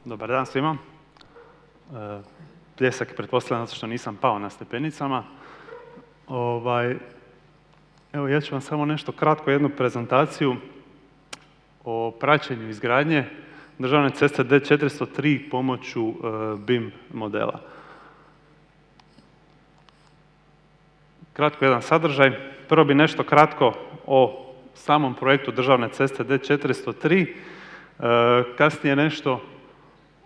Dobar dan svima. Pljesak je pretpostavljam zato što nisam pao na stepenicama. Evo ja ću vam samo nešto kratko, jednu prezentaciju o praćenju izgradnje državne ceste D403 pomoću BIM modela. Kratko jedan sadržaj. Prvo bi nešto kratko o samom projektu državne ceste D403, kasnije nešto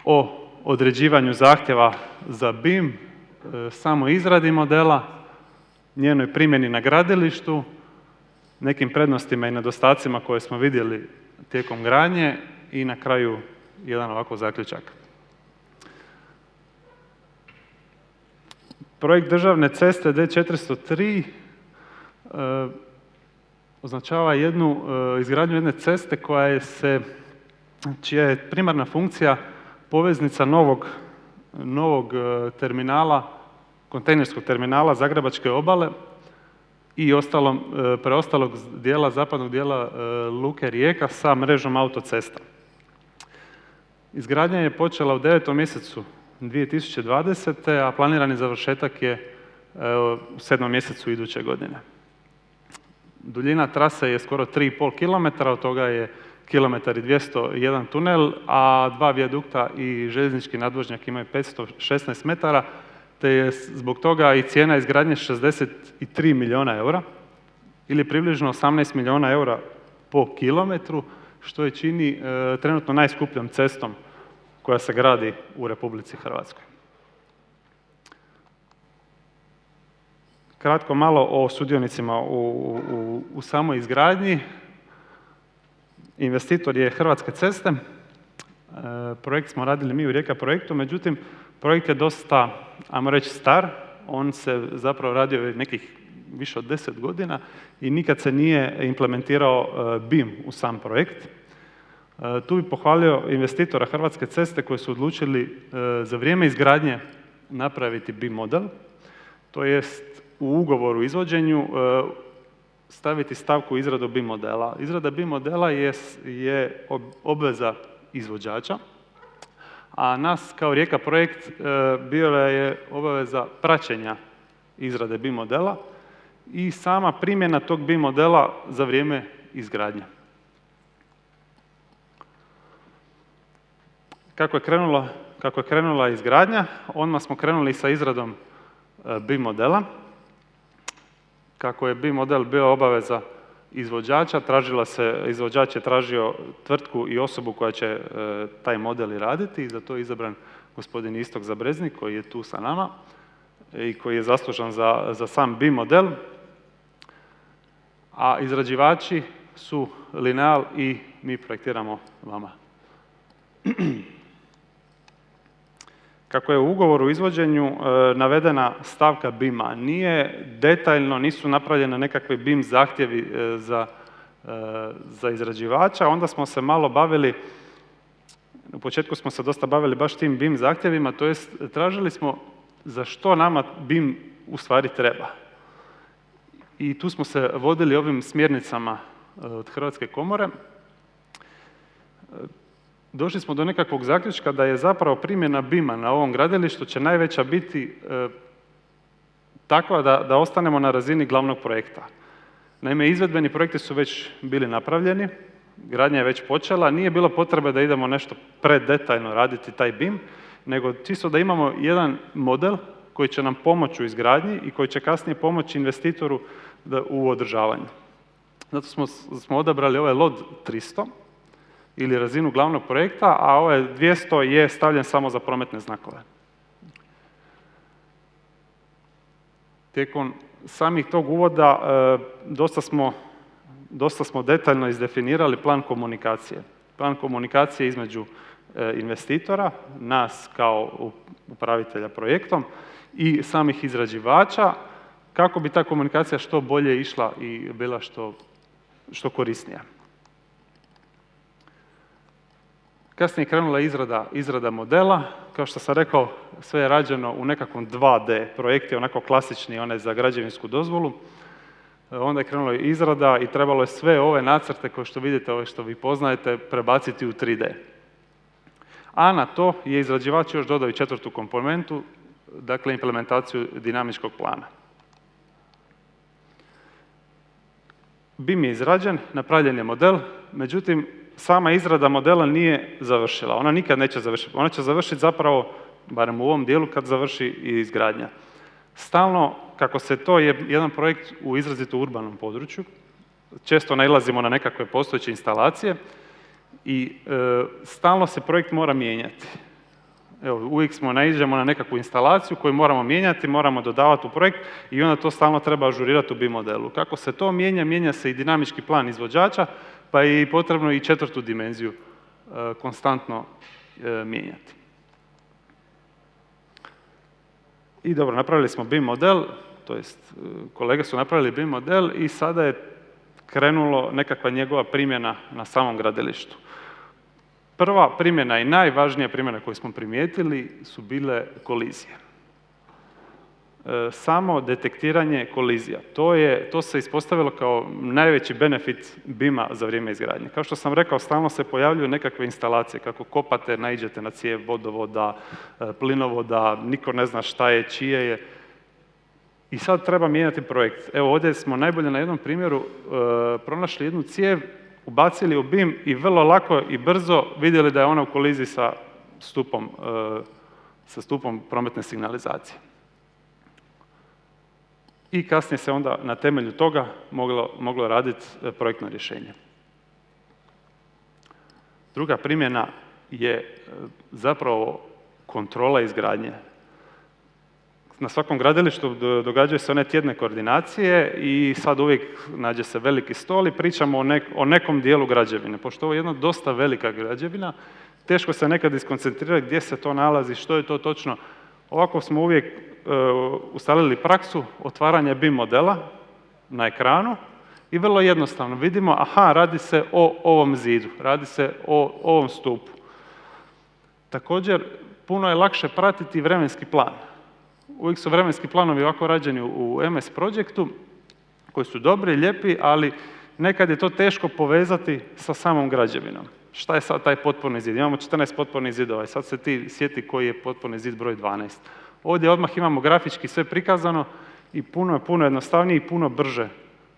o određivanju zahtjeva za BIM, samoj izradi modela, njenoj primjeni na gradilištu, nekim prednostima i nedostacima koje smo vidjeli tijekom gradnje i na kraju jedan ovako zaključak. Projekt državne ceste D403 označava izgradnju jedne ceste čija je primarna funkcija poveznica novog terminala, kontejnerskog terminala Zagrebačke obale i preostalog zapadnog dijela Luke Rijeka sa mrežom autocesta. Izgradnja je počela u 9. mjesecu 2020. a planirani završetak je u 7. mjesecu iduće godine. Duljina trase je skoro 3,5 km, od toga je 1,201 tunel, a 2 vijadukta i željeznički nadvožnjak imaju 516 metara, te je zbog toga i cijena izgradnje 63 milijuna eura ili približno 18 milijuna eura po kilometru, što je čini trenutno najskupljom cestom koja se gradi u Republici Hrvatskoj. Kratko malo o sudionicima u samoj izgradnji. Investitor je Hrvatske ceste. Projekt smo radili mi u Rijeka projektu, međutim projekt je dosta, ajmo reći, star. On se zapravo radio nekih više od 10 godina i nikad se nije implementirao BIM u sam projekt. Tu bi pohvalio investitora Hrvatske ceste koji su odlučili za vrijeme izgradnje napraviti BIM model, to jest u ugovoru o izvođenju staviti stavku izradu BIM modela. Izrada BIM modela je obveza izvođača, a nas kao Rijeka projekt bila je obaveza praćenja izrade BIM modela i sama primjena tog BIM modela za vrijeme izgradnje. Kako je krenula izgradnja, odmah smo krenuli sa izradom BIM modela. Kako je BIM model bio obaveza izvođača, izvođač je tražio tvrtku i osobu koja će taj model i raditi i za to je izabran gospodin Istok Zabreznik koji je tu sa nama i koji je zaslužan za sam BIM model. A izrađivači su Lineal i mi projektiramo vama. Kako je u ugovoru o izvođenju navedena stavka BIM-a, nisu napravljene nekakve BIM zahtjevi za izrađivača, onda smo se malo bavili, u početku smo se dosta bavili baš tim BIM zahtjevima, to jest tražili smo za što nama BIM u stvari treba. I tu smo se vodili ovim smjernicama od Hrvatske komore. Došli smo do nekakvog zaključka da je zapravo primjena BIM-a na ovom gradilištu će najveća biti takva da ostanemo na razini glavnog projekta. Naime, izvedbeni projekti su već bili napravljeni, gradnja je već počela, nije bilo potrebe da idemo nešto preddetaljno raditi taj BIM, nego čisto da imamo jedan model koji će nam pomoći u izgradnji i koji će kasnije pomoći investitoru u održavanju. Zato smo odabrali ovaj LOD 300, ili razinu glavnog projekta, a ovaj 200 je stavljen samo za prometne znakove. Tijekom samih tog uvoda dosta smo detaljno izdefinirali plan komunikacije. Plan komunikacije između investitora, nas kao upravitelja projektom i samih izrađivača, kako bi ta komunikacija što bolje išla i bila što korisnija. Kasnije je krenula izrada modela. Kao što sam rekao, sve je rađeno u nekakvom 2D. Projekt je onako klasični, onaj za građevinsku dozvolu. Onda je krenula izrada i trebalo je sve ove nacrte koje što vidite, ove što vi poznajete, prebaciti u 3D. a na to je izrađivač još dodao i četvrtu komponentu, dakle implementaciju dinamičkog plana. BIM je izrađen, napravljen je model, međutim, sama izrada modela nije završila. Ona nikad neće završiti. Ona će završiti zapravo, barem u ovom dijelu, kad završi i izgradnja. Stalno, kako se to je jedan projekt u izrazito urbanom području, često nailazimo na nekakve postojeće instalacije i stalno se projekt mora mijenjati. Evo, uvijek naiđemo na nekakvu instalaciju koju moramo mijenjati, moramo dodavati u projekt i onda to stalno treba ažurirati u BIM modelu. Kako se to mijenja, mijenja se i dinamički plan izvođača, pa je i potrebno i četvrtu dimenziju konstantno mijenjati. I dobro, napravili smo BIM model, to jest kolege su napravili BIM model i sada je krenulo nekakva njegova primjena na samom gradilištu. Prva primjena i najvažnija primjena koju smo primijetili su bile kolizije. Samo detektiranje kolizija. To se ispostavilo kao najveći benefit BIM-a za vrijeme izgradnje. Kao što sam rekao, stalno se pojavljuju nekakve instalacije, kako kopate, naiđete na cijev vodovoda, plinovoda, niko ne zna šta je, čije je. I sad treba mijenjati projekt. Evo ovdje smo najbolje na jednom primjeru pronašli jednu cijev, ubacili u BIM i vrlo lako i brzo vidjeli da je ona u koliziji sa stupom prometne signalizacije. I kasnije se onda na temelju toga moglo raditi projektno rješenje. Druga primjena je zapravo kontrola izgradnje. Na svakom gradilištu događaju se one tjedne koordinacije i sad uvijek nađe se veliki stol i pričamo o nekom dijelu građevine. Pošto ovo je jedna dosta velika građevina, teško se nekad iskoncentrirati gdje se to nalazi, što je to točno. Ovako smo uvijek ustalili praksu otvaranja BIM modela na ekranu i vrlo jednostavno vidimo, aha, radi se o ovom zidu, radi se o ovom stupu. Također, puno je lakše pratiti vremenski plan. Uvijek su vremenski planovi ovako rađeni u MS Projectu, koji su dobri, lijepi, ali nekad je to teško povezati sa samom građevinom. Šta je sad taj potporni zid? Imamo 14 potpornih zidova i sad se ti sjeti koji je potporni zid broj 12. Ovdje odmah imamo grafički sve prikazano i puno jednostavnije i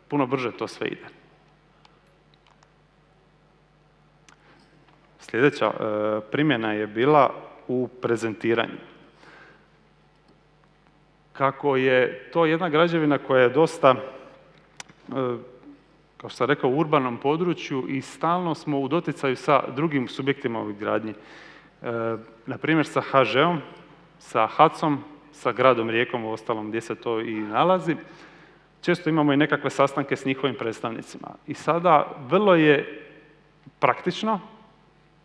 puno brže to sve ide. Sljedeća primjena je bila u prezentiranju. Kako je to jedna građevina koja je dosta, kao što sam rekao, u urbanom području i stalno smo u doticaju sa drugim subjektima u gradnji. Na primjer sa HŽ-om, sa HAC-om, sa gradom Rijekom, u ostalom gdje se to i nalazi. Često imamo i nekakve sastanke s njihovim predstavnicima. I sada vrlo je praktično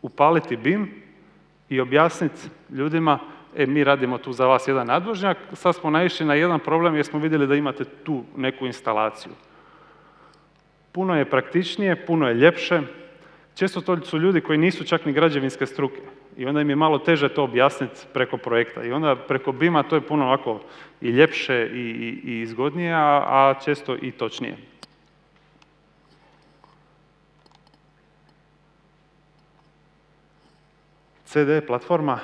upaliti BIM i objasniti ljudima, mi radimo tu za vas jedan nadvožnjak, sad smo naišli na jedan problem jer smo vidjeli da imate tu neku instalaciju. Puno je praktičnije, puno je ljepše. Često to su ljudi koji nisu čak ni građevinske struke i onda im je malo teže to objasniti preko projekta. I onda preko BIM-a to je puno ovako i ljepše i izgodnije, a često i točnije. CDE platforma,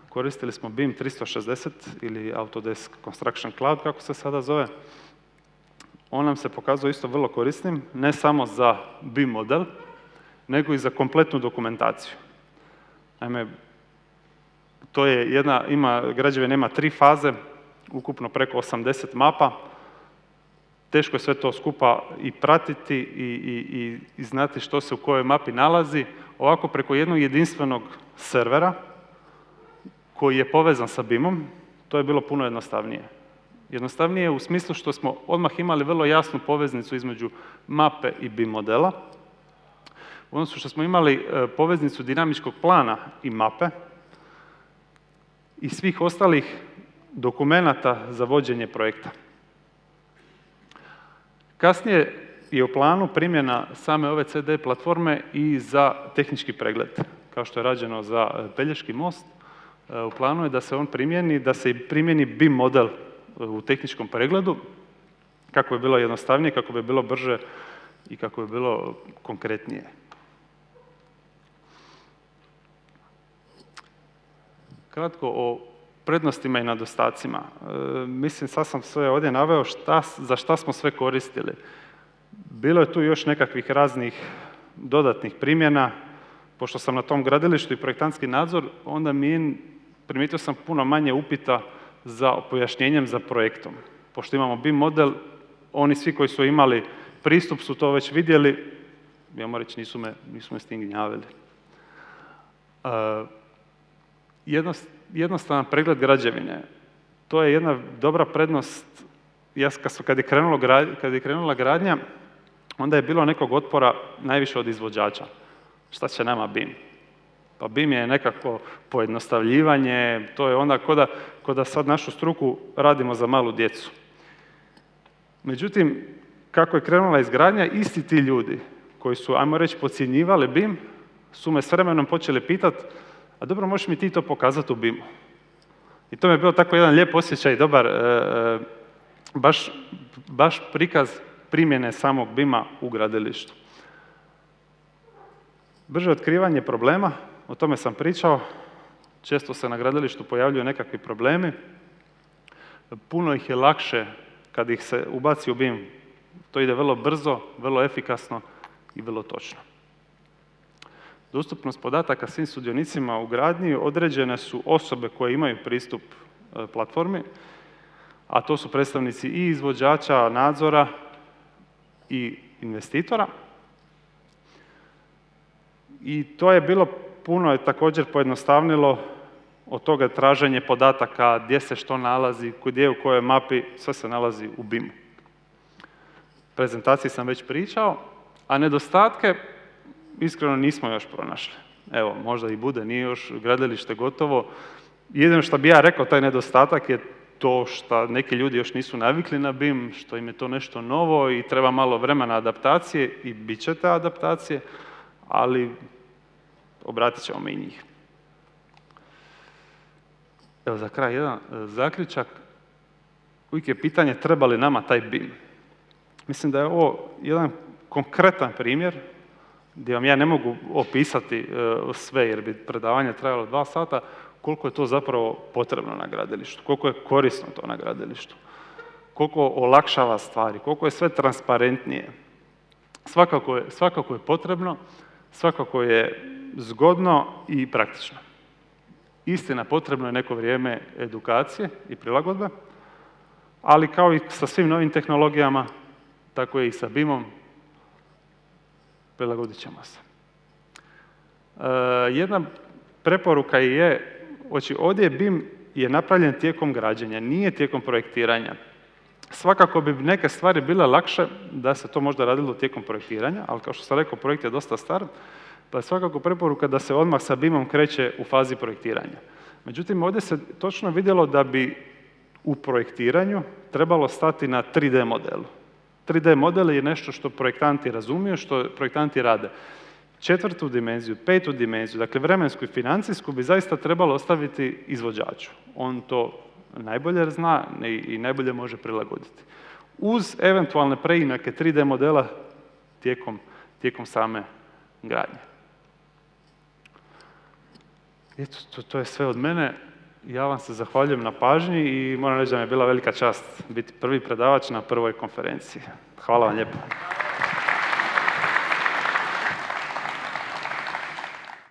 koristili smo BIM 360 ili Autodesk Construction Cloud, kako se sada zove. On nam se pokazao isto vrlo korisnim, ne samo za BIM model, nego i za kompletnu dokumentaciju. Naime, to je građevina ima 3 faze, ukupno preko 80 mapa. Teško je sve to skupa i pratiti i znati što se u kojoj mapi nalazi. Ovako preko jednog jedinstvenog servera koji je povezan sa BIM-om, to je bilo puno jednostavnije. Jednostavnije u smislu što smo odmah imali vrlo jasnu poveznicu između mape i BIM modela. Odnosno što smo imali poveznicu dinamičkog plana i mape i svih ostalih dokumenata za vođenje projekta. Kasnije je u planu primjena same ove CDE platforme i za tehnički pregled. Kao što je rađeno za Pelješki most, u planu je da se on primjeni, da se primjeni BIM model u tehničkom pregledu, kako bi bilo jednostavnije, kako bi bilo brže i kako bi bilo konkretnije. kratko o prednostima i nedostacima. Mislim, sad sam sve ovdje naveo za šta smo sve koristili. Bilo je tu još nekakvih raznih dodatnih primjena. Pošto sam na tom gradilištu i projektantski nadzor, onda primijetio sam puno manje upita za pojašnjenjem za projektom. Pošto imamo BIM model, oni svi koji su imali pristup su to već vidjeli, ja reći, nisu me s tim gnjavili. Jednostavan pregled građevine. To je jedna dobra prednost. Kad je krenula gradnja, onda je bilo nekog otpora najviše od izvođača. Šta će nama BIM? Pa BIM je nekako pojednostavljivanje, to je onda ko da sad našu struku radimo za malu djecu. Međutim, kako je krenula izgradnja, isti ti ljudi koji su, ajmo reći, podcjenjivali BIM, su me s vremenom počeli pitati, a dobro, možeš mi ti to pokazati u BIM-u? I to mi je bilo tako jedan lijep osjećaj, dobar, baš prikaz primjene samog BIM-a u gradilištu. Brže otkrivanje problema, o tome sam pričao, često se na gradilištu pojavljuju nekakvi problemi, puno ih je lakše kad ih se ubaci u BIM, to ide vrlo brzo, vrlo efikasno i vrlo točno. Dostupnost podataka svim sudionicima u gradnji određene su osobe koje imaju pristup platformi, a to su predstavnici i izvođača nadzora i investitora. I to je bilo puno, je također pojednostavnilo od toga traženje podataka, gdje se što nalazi, gdje u kojoj mapi, sve se nalazi u BIM-u. Prezentaciji sam već pričao, a nedostatke iskreno nismo još pronašli. Evo, možda i bude, nije još gradilište gotovo. Jedino što bi ja rekao, taj nedostatak je to što neki ljudi još nisu navikli na BIM, što im je to nešto novo i treba malo vremena adaptacije i bit će te adaptacije, ali obratit ćemo mi i njih. Evo za kraj jedan zaključak. Uvijek je pitanje treba li nama taj BIM. Mislim da je ovo jedan konkretan primjer gdje vam ja ne mogu opisati sve jer bi predavanje trajalo 2 sata, koliko je to zapravo potrebno na gradilištu, koliko je korisno to na gradilištu, koliko olakšava stvari, koliko je sve transparentnije. Svakako je potrebno, svakako je zgodno i praktično. Istina, potrebno je neko vrijeme edukacije i prilagodbe, ali kao i sa svim novim tehnologijama, tako je i sa BIM-om, prilagodit ćemo se. Jedna preporuka je, ovdje BIM je napravljen tijekom građenja, nije tijekom projektiranja. Svakako bi neke stvari bile lakše da se to možda radilo tijekom projektiranja, ali kao što sam rekao, projekt je dosta star, pa je svakako preporuka da se odmah sa BIM-om kreće u fazi projektiranja. Međutim, ovdje se točno vidjelo da bi u projektiranju trebalo stati na 3D modelu. 3D model je nešto što projektanti razumiju, što projektanti rade. 4. dimenziju, 5. dimenziju, dakle vremensku i financijsku bi zaista trebalo ostaviti izvođaču. On to najbolje zna i najbolje može prilagoditi. Uz eventualne preinake 3D modela tijekom same gradnje. Eto, to je sve od mene. Ja vam se zahvaljujem na pažnji i moram reći da mi je bila velika čast biti prvi predavač na prvoj konferenciji. Hvala vam lijepo.